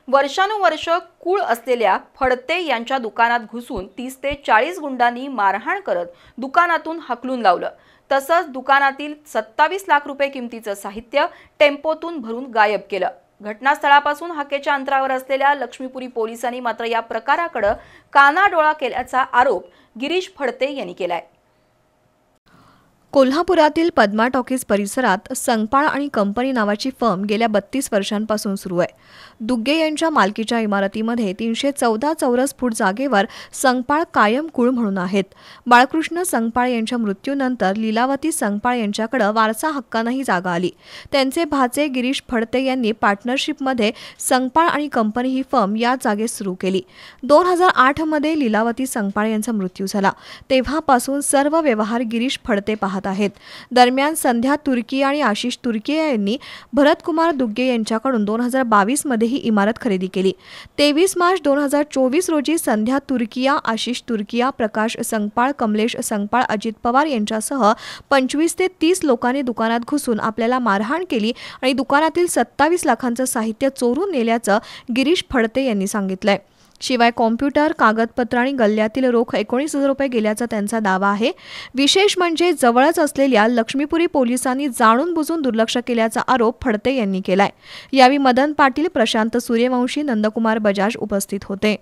वर्षानुवर्ष कूळ असलेल्या फडते यांच्या दुकानात घुसून 30 ते 40 गुंडांनी मारहाण करत दुकानातून हाकलून लावलं। तसंच दुकानातील 27 लाख रुपये किमतीचं साहित्य टेम्पोतून भरून गायब केलं। घटनास्थळापासून हाकेच्या अंतरावर असलेल्या लक्ष्मीपुरी पोलिसांनी मात्र या प्रकाराकडे कानाडोळा केल्याचा आरोप गिरीश फडते यांनी केलाय। कोल्हापुरातील पद्मा टॉकीज परिसरात संगपाळ आणि कंपनी नावाची फर्म गेल्या 32 वर्षांपासून सुरू आहे। दुग्गे यांच्या मालकीच्या इमारतीमध्ये 314 चौरस फूट जागेवर संगपाळ कायम कूळ म्हणून आहेत। बाळकृष्ण संगपाळ यांच्या मृत्यूनंतर लीलावती संगपाळ यांच्याकडे वारसा हक्कानेही जागा आली। त्यांचे भाचे गिरीश फडते यांनी पार्टनरशिपमध्ये संगपाळ आणि कंपनी ही फर्म या जागेत सुरू केली। 2008 मध्ये लीलावती संगपाळ यांचा मृत्यू झाला। तेव्हापासून सर्व व्यवहार गिरीश फडते पाहत आहेत। दरम्यान संध्या तुर्किया आणि आशिष तुर्किया यांनी भरतकुमार दुग्गे यांच्याकडून 2022 मध्ये ही इमारत खरेदी केली। 23 मार्च 2024 रोजी संध्या तुर्किया, आशिष तुर्किया, प्रकाश संगपाळ, कमलेश संगपाळ, अजित पवार यांच्यासह 25 ते 30 लोकांनी दुकानात घुसून आपल्याला मारहाण केली आणि दुकानातील 27 लाखांचं साहित्य चोरून नेल्याचं गिरीश फडते यांनी सांगितलंय। शिवाय कॉम्प्युटर, कागदपत्र आणि गल्ल्यातील रोख 19,000 रुपये गेल्याचा त्यांचा दावा आहे। विशेष म्हणजे जवळच असलेल्या लक्ष्मीपुरी पोलिसांनी जाणून बुजून दुर्लक्ष केल्याचा आरोप फडते यांनी केलाय। यावेळी मदन पाटील, प्रशांत सूर्यवंशी, नंदकुमार बजाज उपस्थित होते।